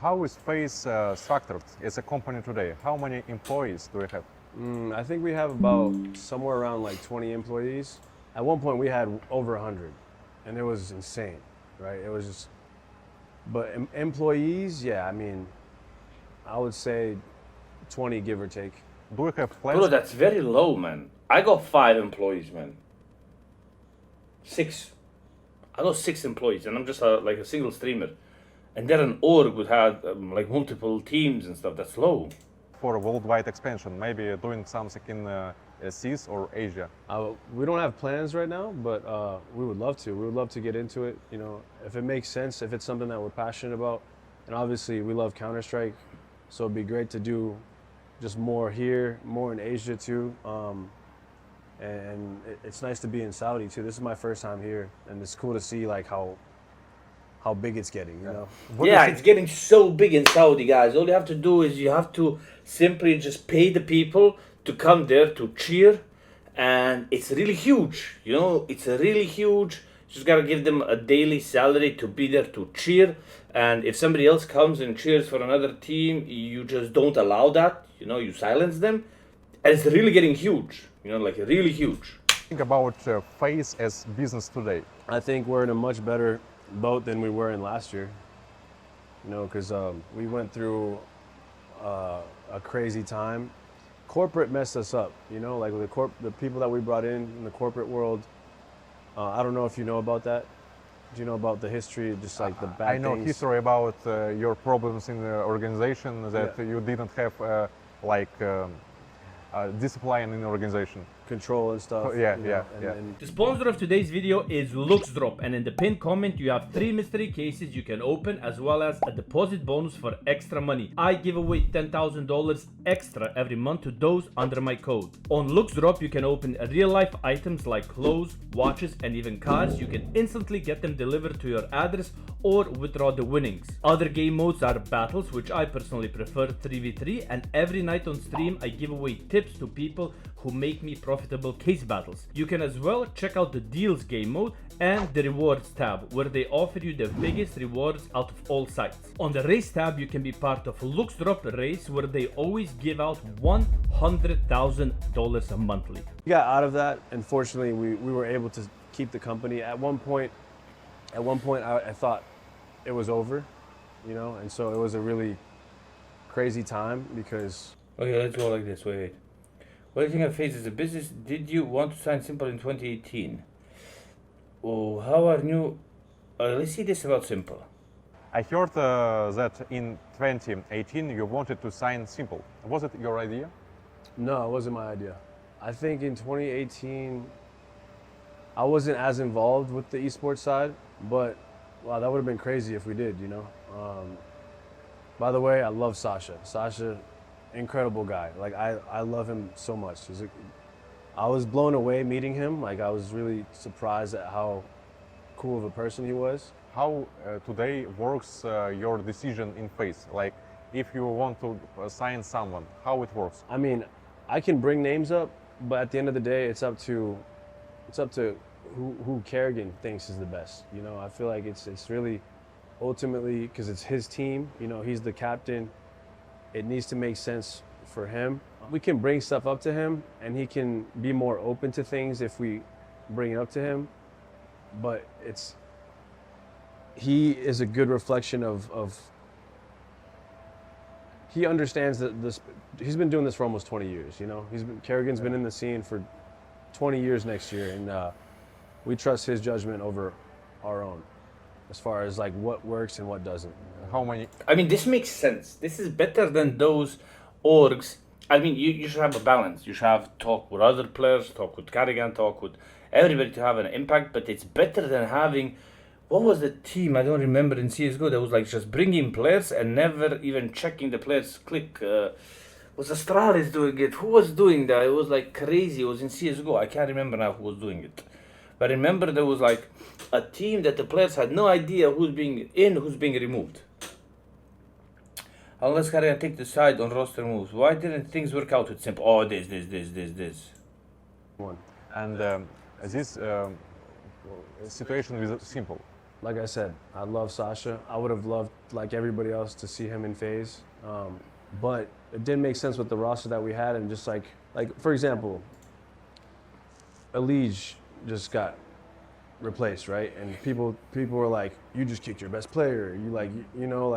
How is FaZe structured as a company today? How many employees do you have? I think we have about somewhere around like 20 employees. At one point, we had over 100, and it was insane, right? It was just, but employees, yeah, I mean, I would say 20, give or take. Do you have plans? Bro, that's very low, man. I got 5 employees, man. 6. I got 6 employees, and I'm just like a single streamer. And they're an org would have like multiple teams and stuff. That's low. For a worldwide expansion, maybe doing something in CIS or Asia? We don't have plans right now, but we would love to. We would love to get into it. You know, if it makes sense, if it's something that we're passionate about, and obviously we love Counter-Strike, so it'd be great to do just more here, more in Asia too. And it's nice to be in Saudi too. This is my first time here, and it's cool to see like how big it's getting, you know? Yeah, it's getting so big in Saudi, guys. All you have to do is you have to simply just pay the people to come there to cheer, and it's really huge. You know, it's really huge. You just gotta give them a daily salary to be there to cheer, and if somebody else comes and cheers for another team, you just don't allow that. You know, you silence them, and it's really getting huge. You know, like really huge. Think about FaZe as business today. I think we're in a much better boat than we were in last year, you know, because we went through a crazy time. Corporate messed us up, you know, like the people that we brought in the corporate world. I don't know if you know about that. Do you know about the history, just like the bad I know things? history about your problems in the organization, that you didn't have discipline in the organization. Control and stuff. Yeah, you know, yeah. The sponsor of today's video is LuxDrop, and in the pinned comment you have 3 mystery cases you can open, as well as a deposit bonus for extra money. I give away $10,000 extra every month to those under my code. On LuxDrop you can open real life items like clothes, watches, and even cars. You can instantly get them delivered to your address or withdraw the winnings. Other game modes are battles, which I personally prefer 3v3, and every night on stream I give away tips to people who make me profitable case battles. You can as well check out the deals game mode and the rewards tab, where they offer you the biggest rewards out of all sites. On the race tab you can be part of LuxDrop race, where they always give out $100,000 monthly. We got out of that, and fortunately we were able to keep the company. At one point I thought it was over, you know, and so it was a really crazy time because... Okay, let's go like this. Wait. What do you think of FaZe as a business? Did you want to sign Simple in 2018? Oh, how are you? Let's see this about Simple. I heard that in 2018 you wanted to sign Simple. Was it your idea? No, it wasn't my idea. I think in 2018, I wasn't as involved with the esports side, but wow, that would have been crazy if we did, you know? By the way, I love Sasha. Sasha, incredible guy. Like, I love him so much. I was blown away meeting him. Like, I was really surprised at how cool of a person he was. How today works your decision in FaZe? Like, if you want to sign someone, how it works? I mean, I can bring names up, but at the end of the day, it's up to who Kerrigan thinks is the best. You know, I feel like it's really ultimately, because it's his team. You know, he's the captain. It needs to make sense for him. We can bring stuff up to him, and he can be more open to things if we bring it up to him. But he is a good reflection of he understands that he's been doing this for almost 20 years, you know? Kerrigan's been in the scene for 20 years next year, and we trust his judgment over our own as far as like what works and what doesn't. How many? I mean, this makes sense. This is better than those orgs. I mean, you should have a balance. You should have talk with other players, talk with Carrigan, talk with everybody to have an impact, but it's better than having, what was the team? I don't remember in CSGO that was like just bringing players and never even checking the players' click. Was Astralis doing it? Who was doing that? It was like crazy. It was in CSGO. I can't remember now who was doing it. But remember there was like a team that the players had no idea who's being in, who's being removed. Unless Carrigan take the side on roster moves. Why didn't things work out with Simple? Oh, this. One. And this situation with Simple, like I said, I love Sasha. I would have loved, like everybody else, to see him in phase. But it didn't make sense with the roster that we had, and just like for example, Elige just got replaced, right? And people were like, "You just kicked your best player." You like, you know,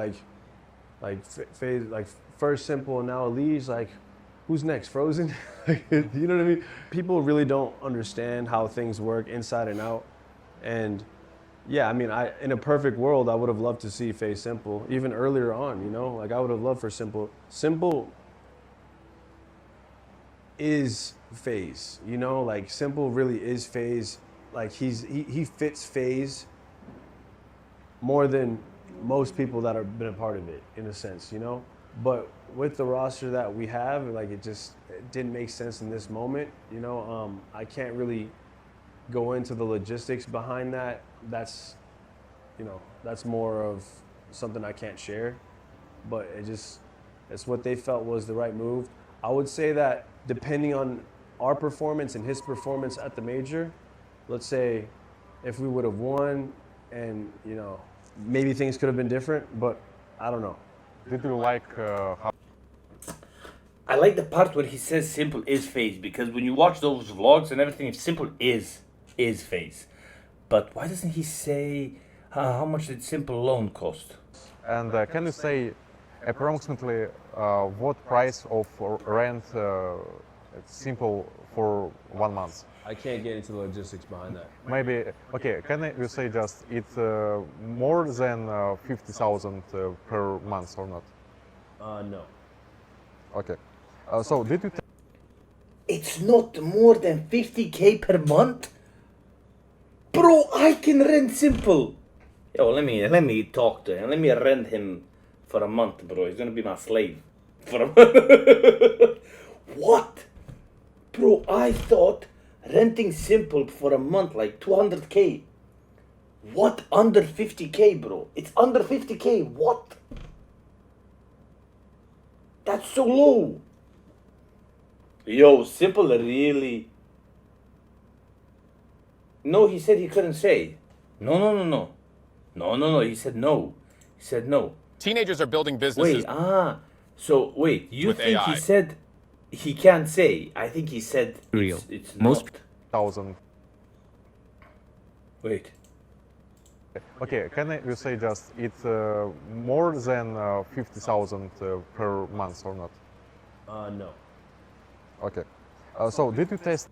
phase, like first Simple, and now Elige, like, who's next? Frozen? You know what I mean? People really don't understand how things work inside and out, and yeah, I mean, in a perfect world, I would have loved to see FaZe Simple even earlier on. You know, like I would have loved for Simple. Simple is FaZe. You know, like Simple really is FaZe. Like he fits FaZe more than most people that have been a part of it, in a sense. You know, but with the roster that we have, like it didn't make sense in this moment. You know, I can't really go into the logistics behind that. That's, you know, that's more of something I can't share, but it's what they felt was the right move. I would say that depending on our performance and his performance at the major, let's say if we would have won and, you know, maybe things could have been different, but I don't know. Did you like how I like the part where he says Simple is FaZe, because when you watch those vlogs and everything, Simple is FaZe. But why doesn't he say how much did Simple alone cost? and can you say approximately what price of rent Simple for 1 month? I can't get into the logistics behind that. Maybe, okay, can you say just it's more than 50,000 per month or not? No. Okay. So did you It's not more than 50k per month? Bro, I can rent Simple. Yo, let me talk to him. Let me rent him for a month, bro. He's gonna be my slave for a month. What? Bro, I thought renting Simple for a month like 200k. What? Under 50k, bro? It's under 50k. What? That's so low. Yo, Simple really. No, he said he couldn't say. No. No. He said no. He said no. Teenagers are building businesses. Wait, so wait, you With think AI. he said he can't say? I think he said Real. It's Most- not. 1,000? Wait. Okay, can you say just it's more than 50,000 per month or not? No. Okay. So did you test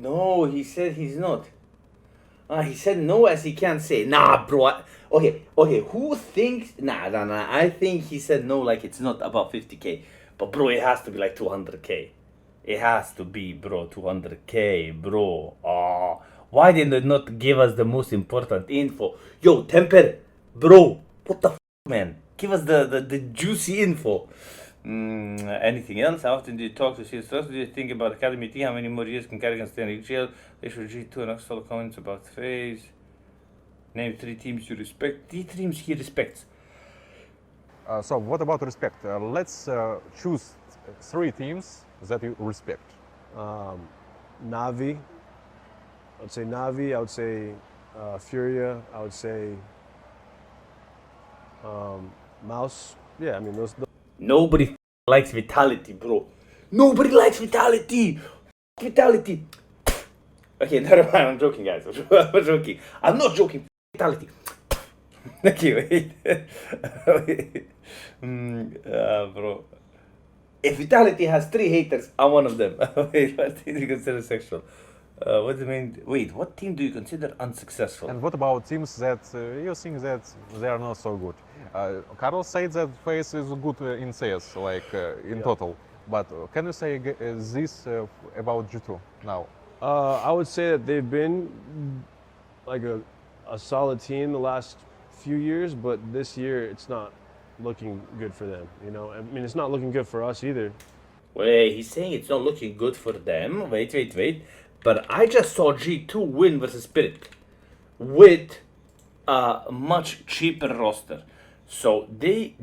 No, he said he's not. He said no as he can't say. Nah, bro. Okay. Who thinks? Nah. I think he said no like it's not about 50k. But bro, it has to be like 200k. It has to be, bro, 200k, bro. Why did they not give us the most important info? Yo, Temper, bro, what the man? Give us the juicy info. Anything else? How often do you talk to CS? What do you think about Academy T? How many more years can Carrigan stay in HL? They should G2 and all comments about FaZe. Name 3 teams you respect. 3 teams he respects. so what about respect? Let's choose 3 teams that you respect. Navi. I would say Navi. I would say Furia. I would say Mouse. Yeah, I mean those. Nobody likes Vitality, bro. Nobody likes Vitality. Vitality. Okay, never mind. I'm joking, guys. I'm joking. I'm not joking. Vitality. Okay, wait. Bro. If Vitality has 3 haters, I'm one of them. Wait, what team do you consider sexual? What do you mean? Wait, what team do you consider unsuccessful? And what about teams that you think that they are not so good? Carlos said that FaZe is good in CS, like in total. But can you say this about G2 now? I would say that they've been like a solid team the last few years, but this year it's not looking good for them. You know, I mean, it's not looking good for us either. Wait, he's saying it's not looking good for them. Wait. But I just saw G2 win versus Spirit with a much cheaper roster. So they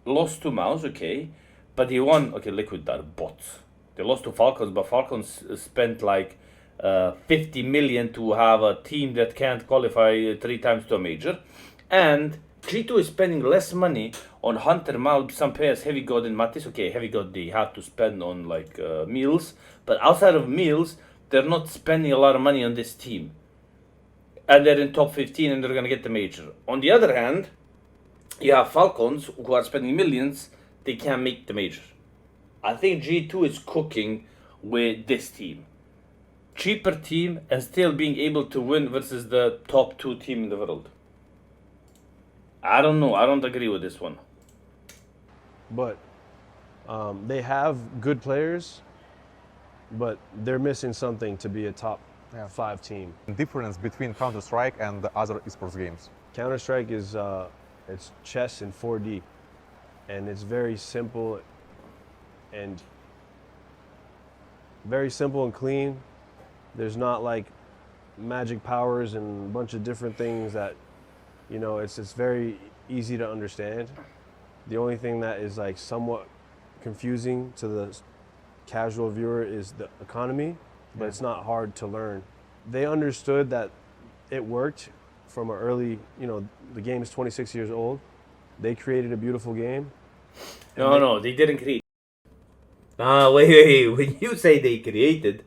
lost to Mouse, okay, but they won. Okay, Liquid are bots. They lost to Falcons, but Falcons spent like 50 million to have a team that can't qualify 3 times to a major, and G2 is spending less money on Hunter, Malb, S1MPLE'S, Heavy God, and Mattis. Okay, Heavy God they have to spend on like meals, but outside of meals, they're not spending a lot of money on this team, and they're in top 15 and they're gonna get the major. On the other hand, you have Falcons who are spending millions, they can't make the major. I think G2 is cooking with this team. Cheaper team and still being able to win versus the top 2 team in the world. I don't know. I don't agree with this one. But they have good players, but they're missing something to be a top 5 team. Difference between Counter-Strike and the other esports games. Counter-Strike is it's chess in 4D, and it's very simple and clean. There's not like magic powers and a bunch of different things that, you know, it's very easy to understand. The only thing that is like somewhat confusing to the casual viewer is the economy, but it's not hard to learn. They understood that it worked from an early, you know, the game is 26 years old. They created a beautiful game. No, they didn't create. Wait. When you say they created,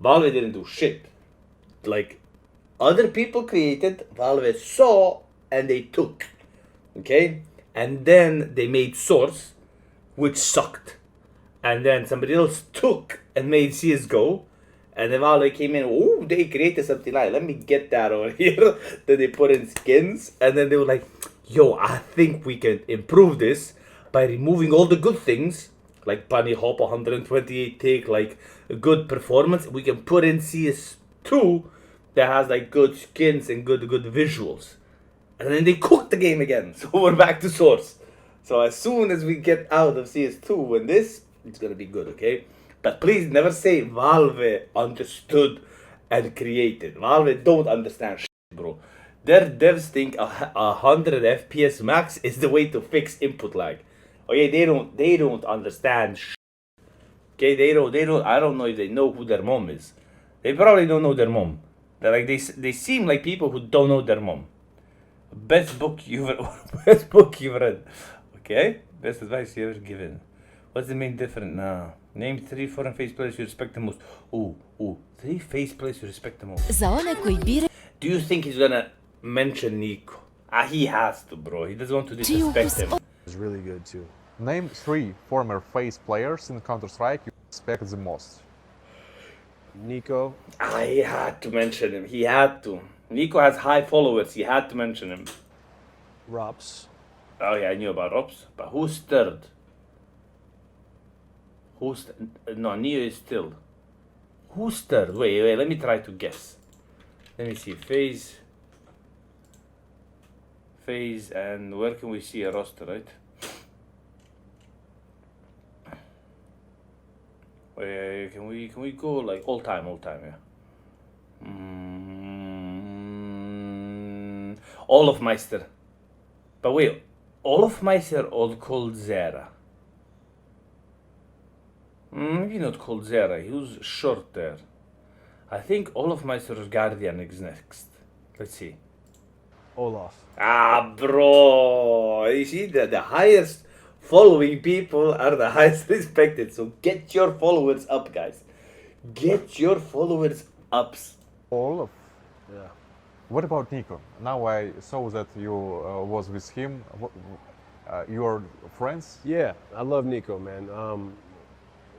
Valve didn't do shit. Like, other people created, Valve saw, and they took. Okay? And then they made Source, which sucked. And then somebody else took and made CSGO. And then Valve came in, oh, they created something like, let me get that over here. Then they put in skins. And then they were like, yo, I think we can improve this by removing all the good things. Like Bunny Hop, 128 take, like a good performance. We can put in CS2 that has like good skins and good visuals. And then they cooked the game again. So we're back to Source. So as soon as we get out of CS2 and this, it's gonna be good, okay? But please never say Valve understood and created. Valve don't understand shit, bro. Their devs think 100 FPS max is the way to fix input lag. Okay, they don't understand shit. Okay, they don't. I don't know if they know who their mom is. They probably don't know their mom. They're like they seem like people who don't know their mom. Best book you've read. Okay, best advice you ever given. What's the main difference now? Name 3 foreign face players you respect the most. Ooh, 3 face players you respect the most. Do you think he's gonna mention Nico? He has to, bro. He doesn't want to disrespect him. It's really good too. Name 3 former FaZe players in Counter-Strike you respect the most. Nico. He had to mention him. He had to. Nico has high followers. He had to mention him. Rops. Oh yeah, I knew about Rops. But who's third? No, Neo is still. Who's third? Wait, let me try to guess. Let me see. FaZe, and where can we see a roster, right? Wait, can we go like all time, yeah. Olaf Meister. But wait, Olaf Meister or Coldzera? Maybe not Coldzera, he was short there. I think Olaf Meister's Guardian is next. Let's see. Olaf. Bro, you see the highest following people are the highest respected. So get your followers up, guys. Get your followers up. All of. Yeah. What about Nico? Now I saw that you was with him. You're friends? Yeah, I love Nico, man.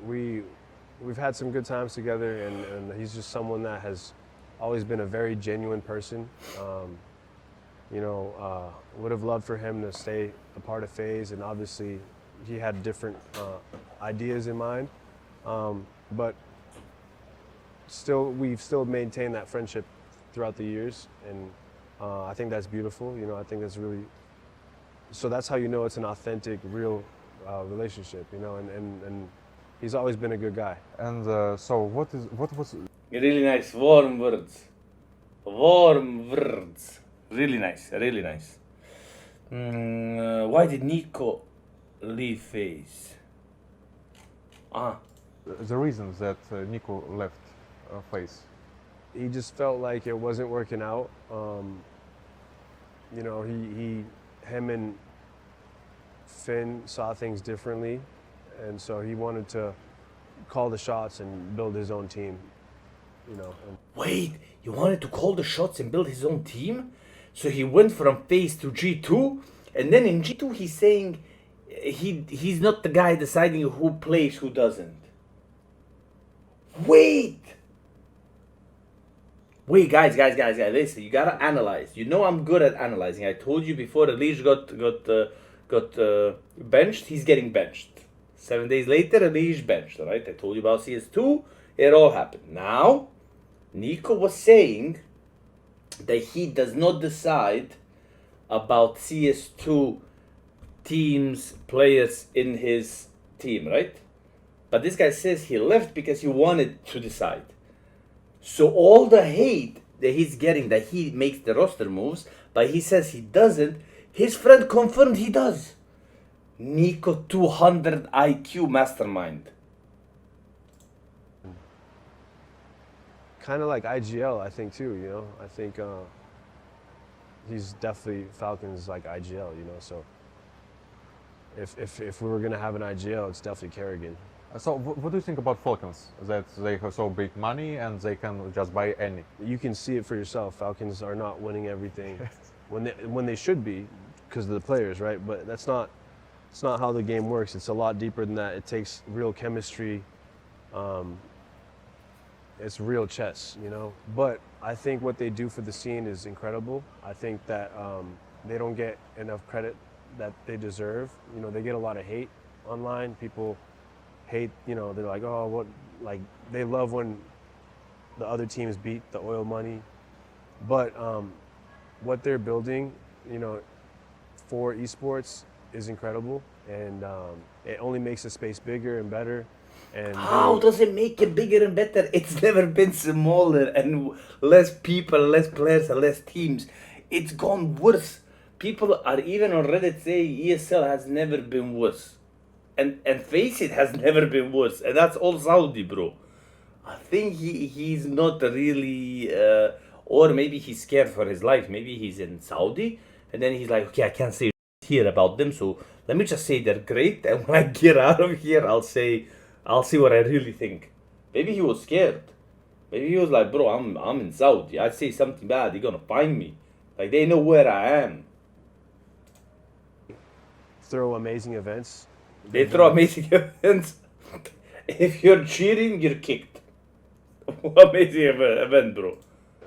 We've had some good times together, and he's just someone that has always been a very genuine person. Would have loved for him to stay a part of FaZe, and obviously he had different ideas in mind. But we've still maintained that friendship throughout the years, and I think that's beautiful. You know, I think that's really. So that's how you know it's an authentic, real relationship. You know, and he's always been a good guy. And so what was? Really nice, warm words. Warm words. Really nice, really nice. Why did Nico leave FaZe? The reason that Nico left face? He just felt like it wasn't working out. You know, him and Finn saw things differently, and so he wanted to call the shots and build his own team. You know. Wait, he wanted to call the shots and build his own team? So he went from phase to G2, and then in G2 he's saying he's not the guy deciding who plays, who doesn't. Wait, guys, listen, you gotta analyze. You know I'm good at analyzing. I told you before Elish got benched, he's getting benched. 7 days later, Elish benched, right? I told you about CS2, it all happened. Now, Nico was saying that he does not decide about CS2 teams, players in his team, right? But this guy says he left because he wanted to decide. So all the hate that he's getting, that he makes the roster moves, but he says he doesn't, his friend confirmed he does. Nico 200 IQ mastermind. Kind of like IGL, I think too. You know, I think he's definitely Falcons like IGL. You know, so if we were gonna have an IGL, it's definitely Kerrigan. So what do you think about Falcons? That they have so big money and they can just buy any? You can see it for yourself. Falcons are not winning everything when they should be because of the players, right? But that's not. It's not how the game works. It's a lot deeper than that. It takes real chemistry. It's real chess, you know. But I think what they do for the scene is incredible. I think that they don't get enough credit that they deserve. You know, they get a lot of hate online. People hate, you know, they're like, oh, what, like, they love when the other teams beat the oil money. But what they're building, you know, for esports is incredible, and it only makes the space bigger and better. And how does it make it bigger and better? It's never been smaller and less people, less players, and less teams. It's gone worse. People are even on Reddit saying ESL has never been worse. And face it, has never been worse. And that's all Saudi, bro. I think he's not really, or maybe he's scared for his life. Maybe he's in Saudi, and then he's like, okay, I can't say here about them, so let me just say they're great, and when I get out of here, I'll see what I really think. Maybe he was scared. Maybe he was like, bro, I'm in Saudi. I say something bad, they're gonna find me. Like, they know where I am. throw amazing events. They throw amazing events. If you're cheating, you're kicked. Amazing event, bro.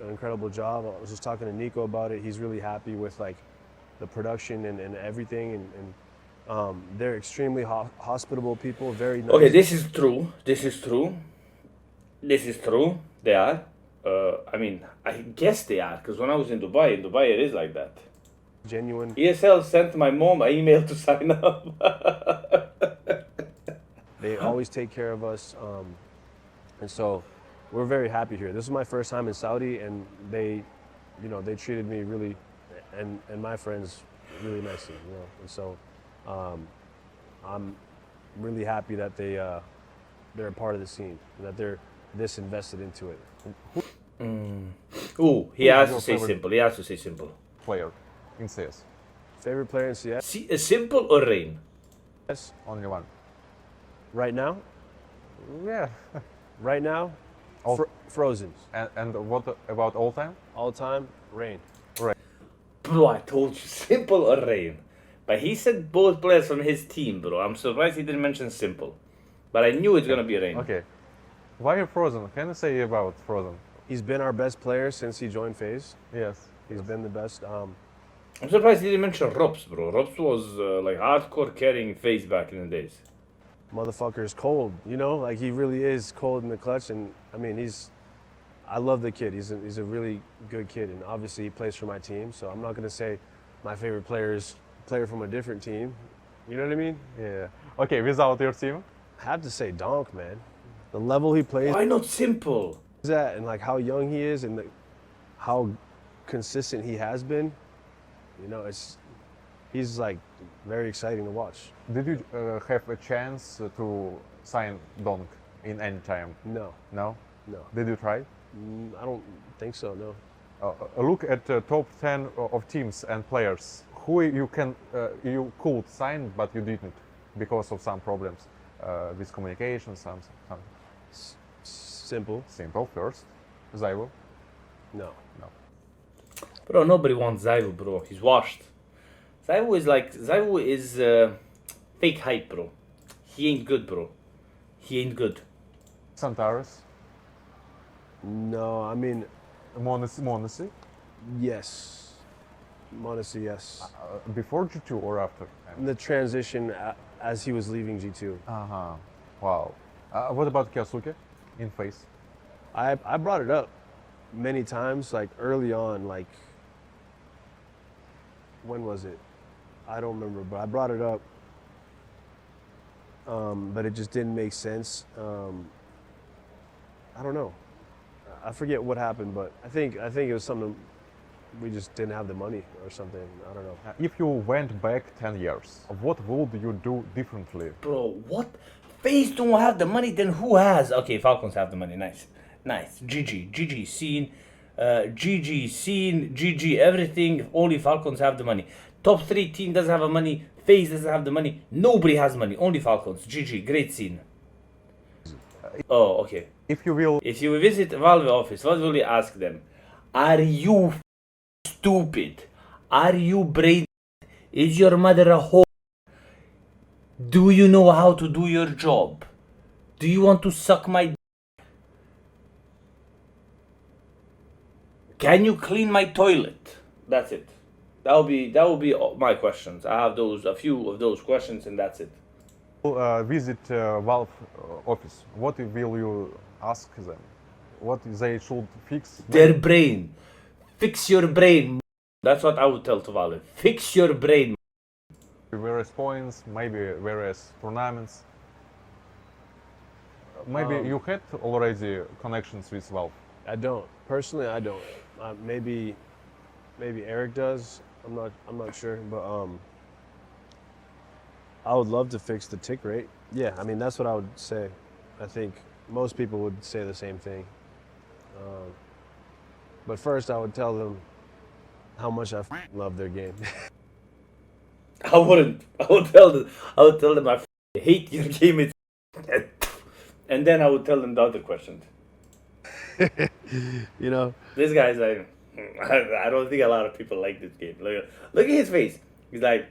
An incredible job. I was just talking to Nico about it. He's really happy with like the production and everything, and they're extremely hospitable people. Very nice. Okay, this is true. They are. I mean, I guess they are, because when I was in Dubai it is like that. Genuine. ESL sent my mom an email to sign up. They always take care of us, and so we're very happy here. This is my first time in Saudi, and they treated me really, and my friends really nicely, you know. And so I'm really happy that they're a part of the scene and that they're this invested into it. Ooh, he has to say simple. Player in CS. Favorite player in CS? Simple or Rain? Yes. Only one. Right now? Yeah. Right now? Frozen. And what about all time? All time? Rain. Bro, I told you, Simple or Rain. But he said both players from his team, bro. I'm surprised he didn't mention Simple. But I knew it's gonna be Rain. Okay. Why Frozen? Can you say about Frozen? He's been our best player since he joined FaZe. Yes. He's been the best. I'm surprised he didn't mention Robs, bro. Robs was like hardcore carrying FaZe back in the days. Motherfucker is cold, you know? Like, he really is cold in the clutch, and I mean, I love the kid. He's a really good kid, and obviously he plays for my team, so I'm not gonna say my favorite player is a player from a different team. You know what I mean? Yeah. Okay, without your team? I have to say Donk, man. The level he plays Why not Simple? at, and like how young he is, and how consistent he has been, you know, he's like very exciting to watch. Did you have a chance to sign Donk in any time? No. No? No. Did you try? I don't think so, no. Look at the top 10 of teams and players. Who you could sign, but you didn't because of some problems with communication, something. Simple. Simple first. Zaivo. No. Bro, nobody wants Zaivo, bro. He's washed. Zaivo is fake hype, bro. He ain't good, bro. He ain't good. Santaris. No, I mean, Monesi. yes. Honestly, yes. Before G2 or after? The transition as he was leaving G2. Uh-huh. Wow. What about Kyosuke in face? I brought it up many times, like early on, like, when was it? I don't remember, but I brought it up. But it just didn't make sense. I don't know. I forget what happened, but I think it was something we just didn't have the money or something. I don't know. If you went back 10 years, what would you do differently? Bro, what? FaZe don't have the money, then who has? Okay, Falcons have the money. Nice. GG scene. GG everything. Only Falcons have the money. Top 3 team doesn't have the money. FaZe doesn't have the money. Nobody has money. Only Falcons. GG. Great scene. Oh, okay. If you will If you visit Valve office, what will you ask them? Are you stupid? Are you brain? Is your mother a whore? Do you know how to do your job? Do you want to suck my d-? Can you clean my toilet? That's it. That will be all my questions. I have a few of those questions, and that's it. visit Valve office, what will you ask them? What they should fix? Their brain. Fix your brain. That's what I would tell to Valve. Fix your brain. Various points, maybe various tournaments. Maybe you had already connections with Valve. I don't. Personally, I don't. Maybe Eric does. I'm not sure, but I would love to fix the tick rate. Yeah, I mean that's what I would say. I think most people would say the same thing. But first, I would tell them how much I love their game. I wouldn't. I would tell them I hate your game. And then I would tell them the other questions. You know, This guy's like, I don't think a lot of people like this game. Look at his face. He's like,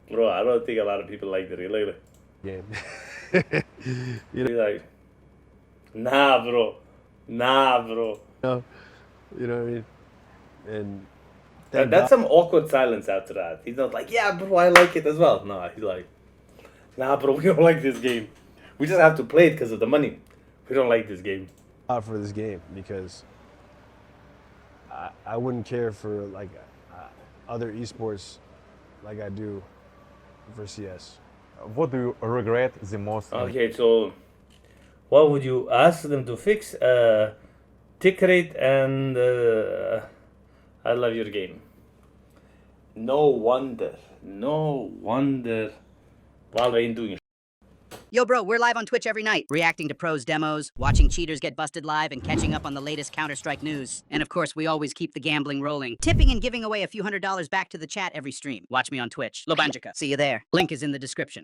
bro, I don't think a lot of people like the game. Look at game. He's like, nah, bro. You know what I mean? And That's some awkward silence after that. He's not like, yeah, bro, I like it as well. No, he's like, nah, bro, we don't like this game. We just have to play it because of the money. We don't like this game. out for this game because I wouldn't care for like other esports like I do for CS. What do you regret the most? Okay, so what would you ask them to fix? Tick rate and I love your game. No wonder Valve ain't doing. Yo, bro, we're live on Twitch every night, reacting to pros' demos, watching cheaters get busted live, and catching up on the latest Counter-Strike news. And of course, we always keep the gambling rolling, tipping and giving away a few $100s back to the chat every stream. Watch me on Twitch, Lobanjica. See you there. Link is in the description.